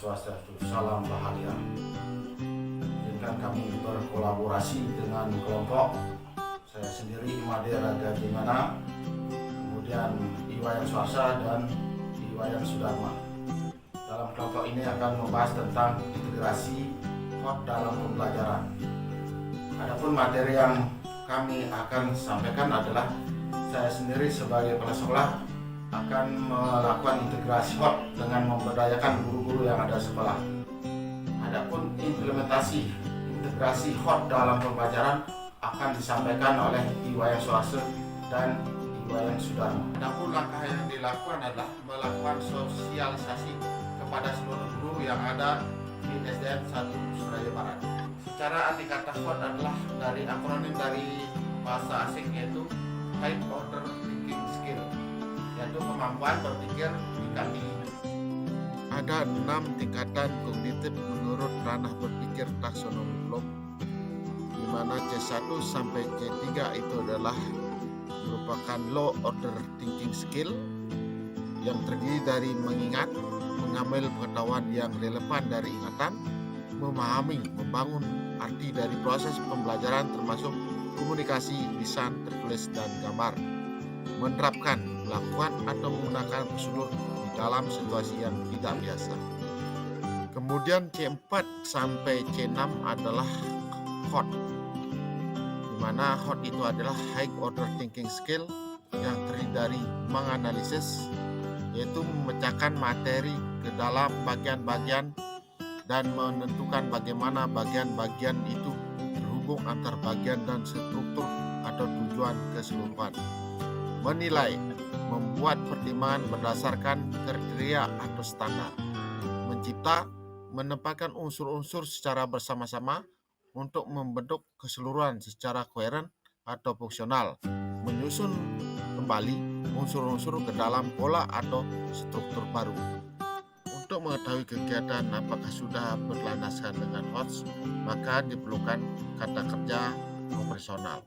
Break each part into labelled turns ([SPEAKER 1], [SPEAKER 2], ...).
[SPEAKER 1] Swastiastu, salam bahagia. Izinkan kami berkolaborasi dengan kelompok saya sendiri, Made Raga Gimana, kemudian Iwayan Swasta dan Iwayan Sudarma. Dalam kelompok ini akan membahas tentang integrasi HOT dalam pembelajaran. Adapun materi yang kami akan sampaikan adalah saya sendiri sebagai kepala sekolah akan melakukan integrasi HOT dengan memberdayakan guru-guru yang ada di sekolah. Adapun implementasi integrasi HOT dalam pembelajaran akan disampaikan oleh Iwayan Swasta dan Iwayan Sudarma. Adapun langkah yang dilakukan adalah melakukan sosialisasi kepada seluruh guru yang ada di SDN 1 Surabaya Barat. Secara arti kata HOT adalah dari akronim dari bahasa asing, yaitu High Order Thinking Skill, yaitu kemampuan berpikir tingkat tinggi. Ada 6 tingkatan kognitif menurut ranah berpikir taksonomi Bloom, di mana C1 sampai C3 itu adalah merupakan Low Order Thinking Skill yang terdiri dari mengingat, mengambil pengetahuan yang relevan dari ingatan, memahami, membangun arti dari proses pembelajaran termasuk komunikasi, lisan, tertulis, dan gambar, menerapkan, melakukan, atau menggunakan prosedur di dalam situasi yang tidak biasa. Kemudian C4 sampai C6 adalah HOT, di mana HOT itu adalah High Order Thinking Skill yang terdiri dari menganalisis, yaitu memecahkan materi ke dalam bagian-bagian dan menentukan bagaimana bagian-bagian itu terhubung antar bagian dan struktur atau tujuan keseluruhan. Menilai, membuat pertimbangan berdasarkan kriteria atau standar. Mencipta, menempatkan unsur-unsur secara bersama-sama untuk membentuk keseluruhan secara koheren atau fungsional. Menyusun kembali unsur-unsur ke dalam pola atau struktur baru. Untuk mengetahui kegiatan apakah sudah berlandaskan dengan HOT, maka diperlukan kata kerja operasional.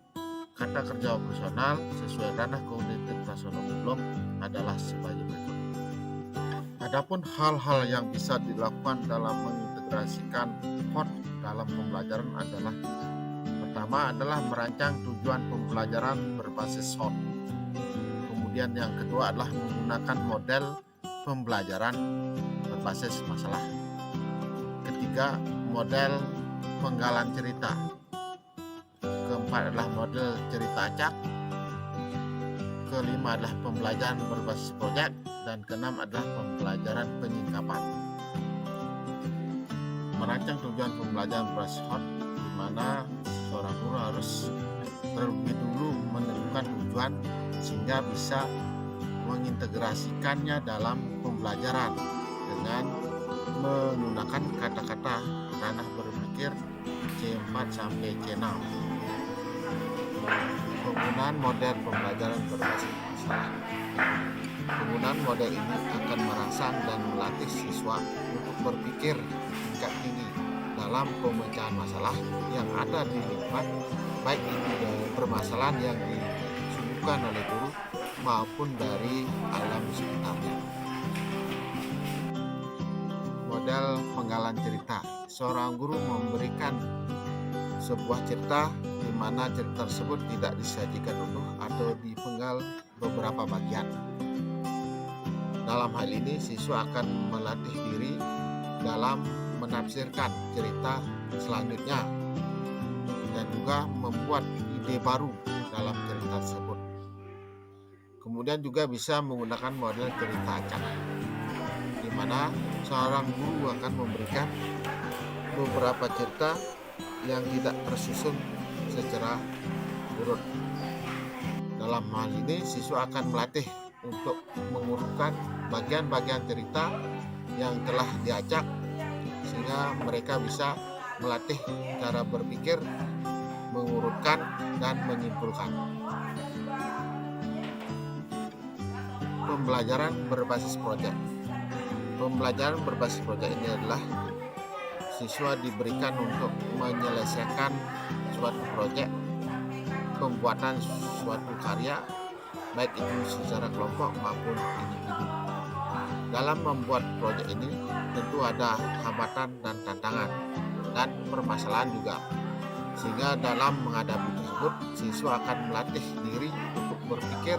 [SPEAKER 1] Kata kerja operasional sesuai ranah kognitif taksonomi Bloom adalah sebagai berikut. Adapun hal-hal yang bisa dilakukan dalam mengintegrasikan HOT dalam pembelajaran adalah: pertama adalah merancang tujuan pembelajaran berbasis HOT. Kemudian yang kedua adalah menggunakan model pembelajaran berbasis masalah. Ketiga, model penggalan cerita. Keempat adalah model cerita acak. Kelima adalah pembelajaran berbasis proyek. Dan keenam adalah pembelajaran penyingkapan. Merancang tujuan pembelajaran berbasis HOT, di mana seorang guru harus terlebih dulu menentukan tujuan sehingga bisa mengintegrasikannya dalam pembelajaran dengan menggunakan kata-kata ranah berpikir C4 sampai C6. Penggunaan model pembelajaran berbasis masalah. Penggunaan model ini akan merangsang dan melatih siswa untuk berpikir tingkat tinggi dalam pemecahan masalah yang ada di lingkungan, baik itu dari permasalahan yang disuguhkan oleh guru maupun dari alam sekitarnya. Model penggalan cerita. Seorang guru memberikan sebuah cerita di mana cerita tersebut tidak disajikan utuh atau dipenggal beberapa bagian. Dalam hal ini, siswa akan melatih diri dalam menafsirkan cerita selanjutnya dan juga membuat ide baru dalam cerita tersebut. Kemudian juga bisa menggunakan model cerita acak, di mana seorang guru akan memberikan beberapa cerita yang tidak tersusun secara urut. Dalam hal ini, siswa akan melatih untuk mengurutkan bagian-bagian cerita yang telah diacak sehingga mereka bisa melatih cara berpikir, mengurutkan, dan menyimpulkan. Pembelajaran berbasis proyek. Pembelajaran berbasis proyek ini adalah siswa diberikan untuk menyelesaikan suatu proyek, pembuatan suatu karya, baik itu secara kelompok maupun individu.
[SPEAKER 2] dalam membuat proyek ini tentu ada hambatan dan tantangan dan permasalahan juga, sehingga dalam menghadapi tersebut siswa akan melatih diri untuk berpikir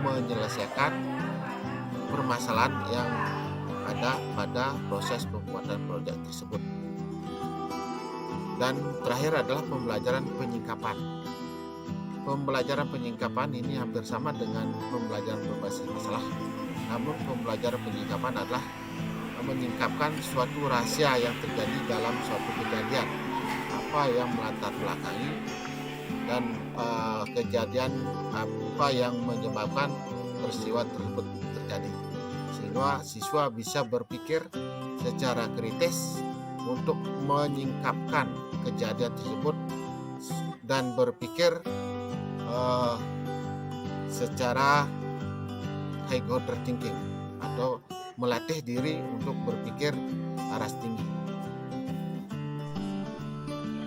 [SPEAKER 2] menyelesaikan permasalahan yang ada pada proses pembuatan proyek tersebut. Dan terakhir adalah pembelajaran penyingkapan. Pembelajaran penyingkapan ini hampir sama dengan pembelajaran berbasis masalah, namun pembelajaran penyingkapan adalah menyingkapkan suatu rahasia yang terjadi dalam suatu kejadian, apa yang melatar belakangi dan kejadian apa yang menyebabkan peristiwa tersebut terjadi, sehingga siswa bisa berpikir secara kritis untuk menyingkapkan kejadian tersebut dan berpikir secara high order thinking atau melatih diri untuk berpikir aras tinggi.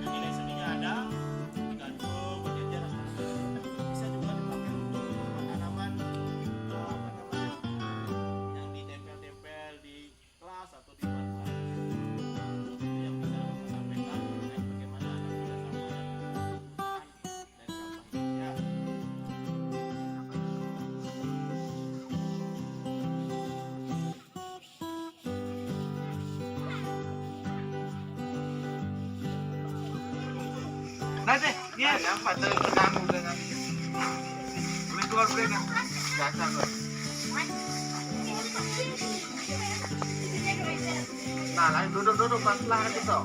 [SPEAKER 3] Nilai seninya ada, digantung berjejer, bisa juga dipakai untuk tanaman yang ditempel-tempel di kelas atau di luar kelas. Itu yang bisa menyampaikan mengenai bagaimana dari sampah ya.
[SPEAKER 4] Nanti dia nampak terganggu dengan keluar dengan dasar. Nah, lain duduk pelan-pelan gitu.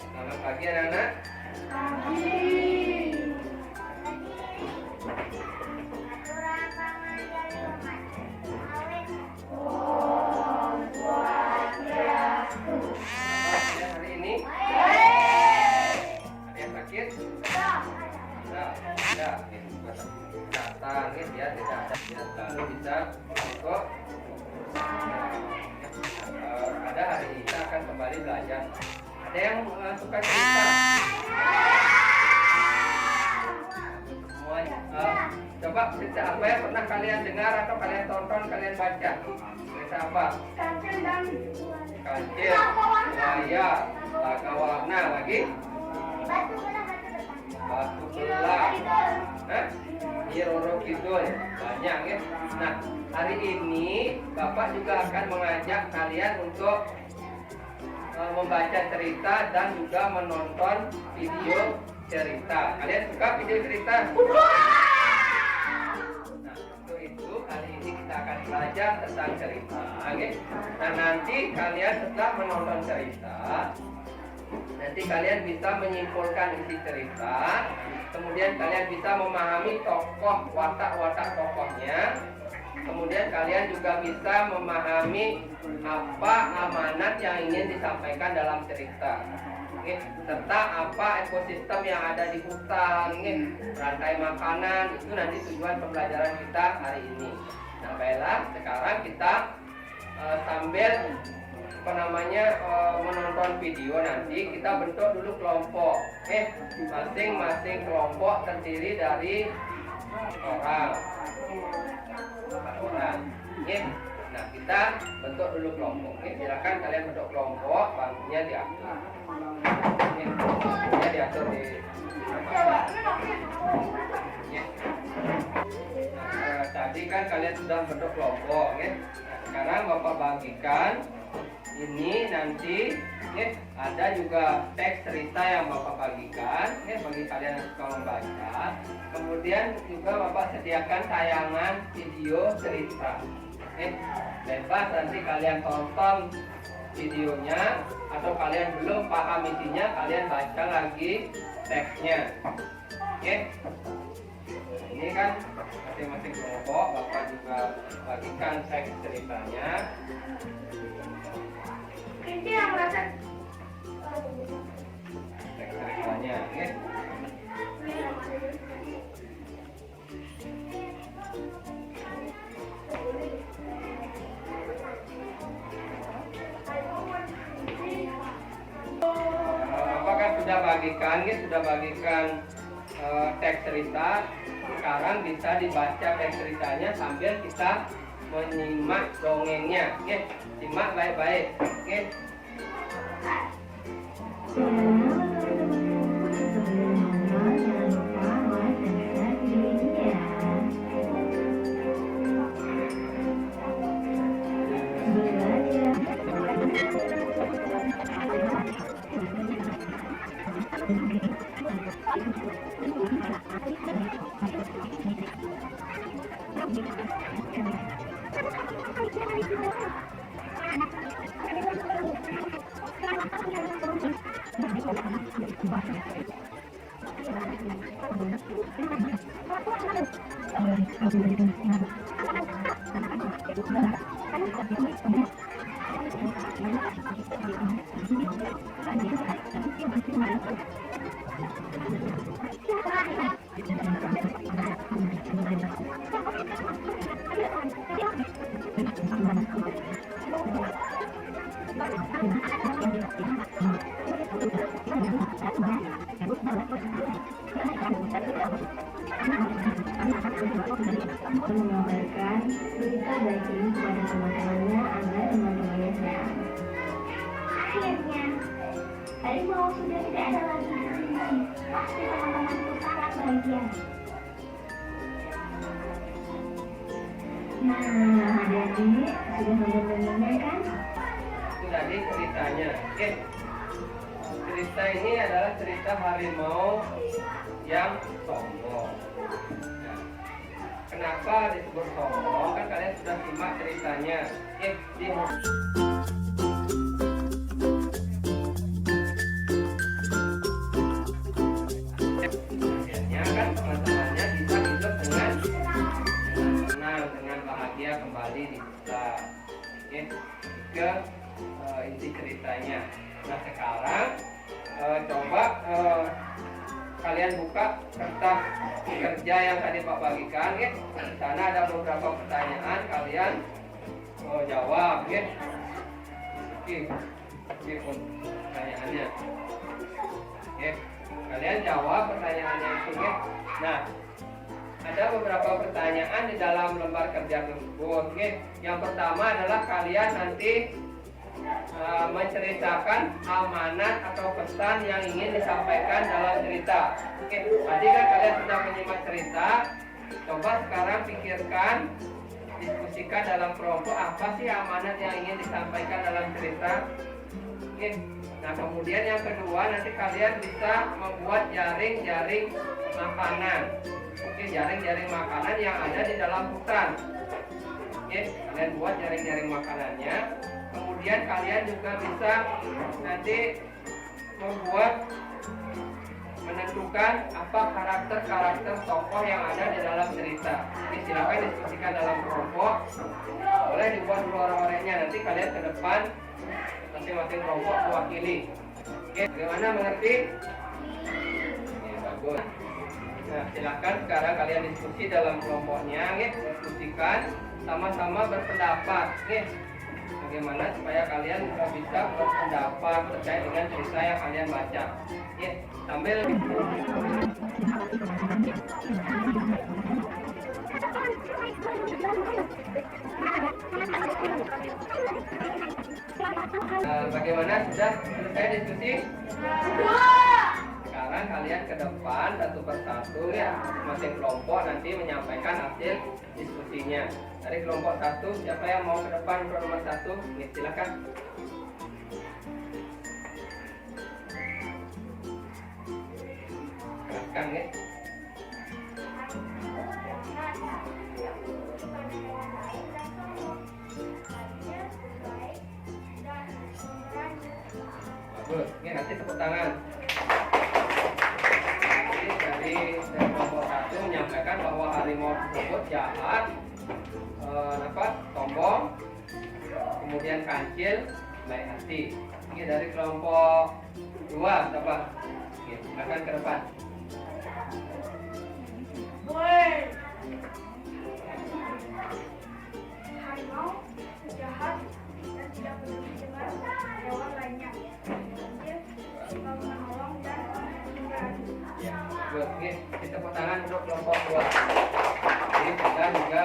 [SPEAKER 5] Selamat pagi anak-anak. Hari ini ada yang sakit? Tidak. Datang ya, tidak ada. Lalu bisa kok. Ada hari ini kita akan kembali belajar. Ada yang suka cerita? Semuanya. Coba cerita apa yang pernah kalian dengar atau kalian tonton, kalian baca? Cerita apa? Kancil, buaya, laga warna, lagi? Batu belah, Nyi Roro Kidul, banyak ya. Nah, hari ini Bapak juga akan mengajak kalian untuk membaca cerita dan juga menonton video cerita. Kalian suka video cerita? Nah, untuk itu hari ini kita akan belajar tentang cerita. Dan nanti kalian setelah menonton cerita, nanti kalian bisa menyimpulkan isi cerita. Kemudian kalian bisa memahami tokoh, watak-watak tokohnya. Kemudian kalian juga bisa memahami apa amanat yang ingin disampaikan dalam cerita, serta apa ekosistem yang ada di hutan, rantai makanan. Itu nanti tujuan pembelajaran kita hari ini. Nah, baiklah, sekarang kita sambil menonton video, nanti kita bentuk dulu kelompok. Masing-masing kelompok terdiri dari orang. Nah, kita bentuk dulu kelompok. Silakan kalian bentuk kelompok, bangkunya diatur. Bangkunya diatur di tadi kan kalian sudah bentuk kelompok. Nah, sekarang Bapak bagikan. Ini nanti ada juga teks cerita yang Bapak bagikan bagi kalian yang suka membaca. Kemudian juga Bapak sediakan tayangan video cerita. Bebas nanti kalian tonton videonya, atau kalian belum paham isinya, kalian baca lagi teksnya. Ini kan masing-masing kelompok Bapak juga bagikan teks ceritanya.
[SPEAKER 6] Ini yang merasa
[SPEAKER 5] Teks ceritanya, sudah bagikan teks cerita. Sekarang bisa dibaca teks ceritanya sambil kita menyimak dongengnya. Oke, simak baik-baik. Oke.
[SPEAKER 6] Mengabarkan berita baik ini kepada teman-temannya agar teman-temannya sehat.
[SPEAKER 7] Akhirnya, harimau sudah tidak ada lagi di sini. Pasti teman-temanku sangat bahagia.
[SPEAKER 6] Nah, adik-adik sudah mendengarnya kan?
[SPEAKER 5] Itu tadi ceritanya. Oke. Cerita ini adalah cerita harimau yang sombong. Nah, kenapa disebut sombong? Kan kalian sudah simak ceritanya. Oke, akhirnya kan teman-temannya bisa hidup dengan senang, dengan bahagia kembali di hutan. Oke, ke inti ceritanya. Nah sekarang coba kalian buka kertas kerja yang tadi Pak bagikan, ya. Di sana ada beberapa pertanyaan, kalian jawab, ya. Oke, pertanyaannya. Oke, kalian jawab pertanyaannya itu, ya. Nah, ada beberapa pertanyaan di dalam lembar kerja tersebut. Oke, yang pertama adalah kalian nanti menceritakan amanat atau pesan yang ingin disampaikan dalam cerita. Oke, tadi kan kalian sudah menyimak cerita. Coba sekarang pikirkan, diskusikan dalam kelompok apa sih amanat yang ingin disampaikan dalam cerita. Oke, nah kemudian yang kedua nanti kalian bisa membuat jaring-jaring makanan. Oke, jaring-jaring makanan yang ada di dalam hutan. Oke, kalian buat jaring-jaring makanannya. Kemudian kalian juga bisa nanti menentukan apa karakter-karakter tokoh yang ada di dalam cerita. Jadi silakan diskusikan dalam kelompok. Boleh dibuat dulu orang-orangnya. Nanti kalian ke depan masing-masing kelompok mewakili. Oke, bagaimana, mengerti? Oke, bagus. Nah, silakan sekarang kalian diskusi dalam kelompoknya, ya. Diskusikan, sama-sama berpendapat, ya. Bagaimana supaya kalian bisa berpendapat terkait dengan cerita yang kalian baca, ya. Sambil bagaimana, sudah selesai diskusi? Sekarang kalian ke depan satu persatu, ya, masing kelompok nanti menyampaikan hasil diskusinya. Dari kelompok satu, siapa yang mau ke depan untuk nomor satu? Ya, silakan. Silakan, ya. Bagus, ini nanti tepuk tangan. Jadi dari kelompok satu menyampaikan bahwa harimau tersebut jahat, sombong, kemudian kancil, baik hati. Ini dari kelompok dua, siapa? Oke, silakan ke depan.
[SPEAKER 7] Harimau jahat dan tidak peduli dengan hewan lainnya. Dia suka menolong dan
[SPEAKER 5] Oke, tepuk tangan untuk kelompok 2. Jadi sudah juga.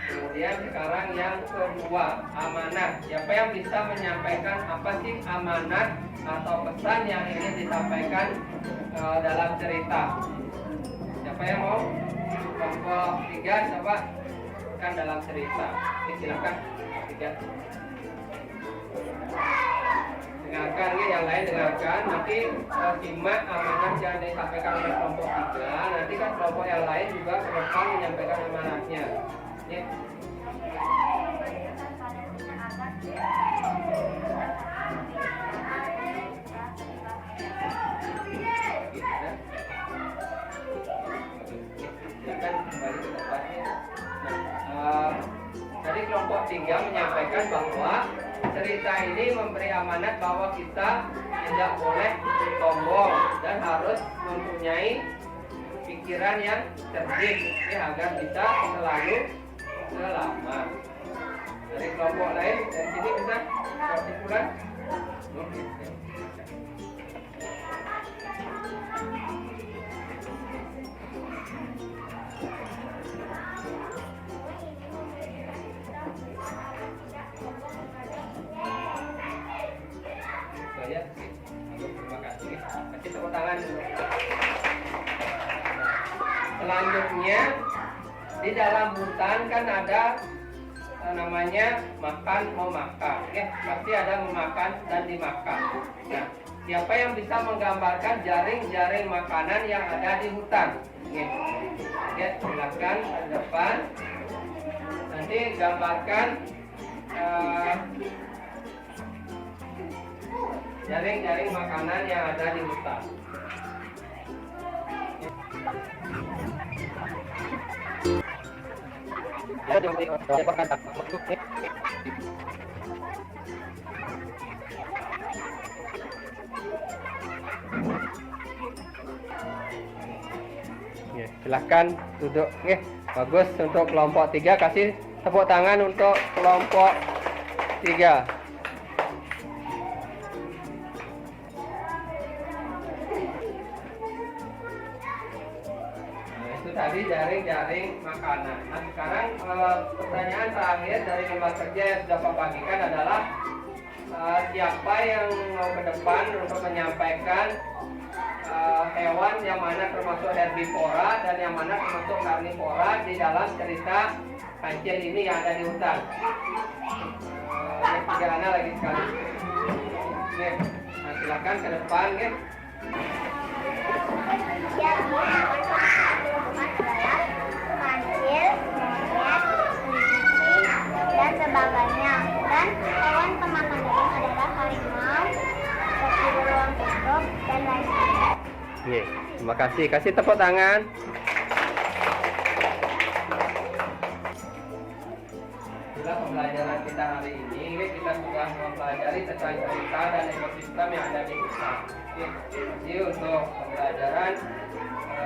[SPEAKER 5] Kemudian sekarang yang kedua, amanat. Siapa yang bisa menyampaikan apa sih amanat atau pesan yang ingin disampaikan dalam cerita? Siapa yang mau? Kelompok 3 coba kan dalam cerita. Oke, silakan 3. Dengarkan ya, yang lain dengarkan. Nanti simak amanat yang disampaikan oleh kelompok 3. Nanti kan kelompok yang lain juga ke depan menyampaikan amanatnya. Ya. Tadi kelompok 3 menyampaikan bahwa cerita ini memberi amanat bahwa kita tidak boleh sombong dan harus mempunyai pikiran yang cerdik agar bisa selalu selamat. Dari kelompok lain dari sini bisa kesimpulan. Ya, terima kasih. Kasih tepuk tangan dulu. Selanjutnya di dalam hutan kan ada namanya makan mau makan. Ya, pasti ada memakan dan dimakan. Nah, siapa yang bisa menggambarkan jaring-jaring makanan yang ada di hutan? Ya, silakan ke depan. Nanti gambarkan jaring-jaring makanan yang ada di hutan. Ya, silahkan duduk. Bagus untuk kelompok 3. Kasih tepuk tangan untuk kelompok 3. Tadi jaring-jaring makanan. Nah, sekarang pertanyaan terakhir dari lembar kerja yang sudah Pak bagikan adalah siapa yang mau ke depan untuk menyampaikan hewan yang mana termasuk herbivora dan yang mana termasuk karnivora di dalam cerita kancil ini yang ada di hutan. Yang 3 anak lagi sekali. Oke, nah, silakan ke depan, ya.
[SPEAKER 7] Kancil, monyet, kelinci, dan sebagainya. Dan hewan pemakan daging adalah harimau, seperti beruang kutub, dan lain sebagainya.
[SPEAKER 5] Terima kasih. Kasih tepuk tangan. Itulah pembelajaran kita hari ini. Kita sudah mempelajari tentang cerita dan ekosistem yang ada di hutan. Jadi untuk pembelajaran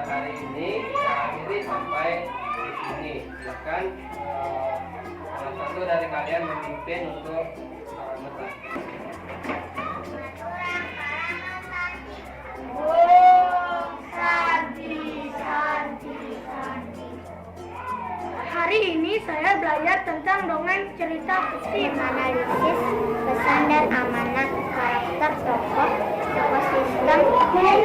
[SPEAKER 5] hari ini kita akhiri sampai di sini. Silakan salah satu dari kalian memimpin untuk menulis.
[SPEAKER 7] Hari ini saya belajar tentang dongeng cerita Pusing, analisis pesan dan amanat karakter tokoh, ekosistem, dan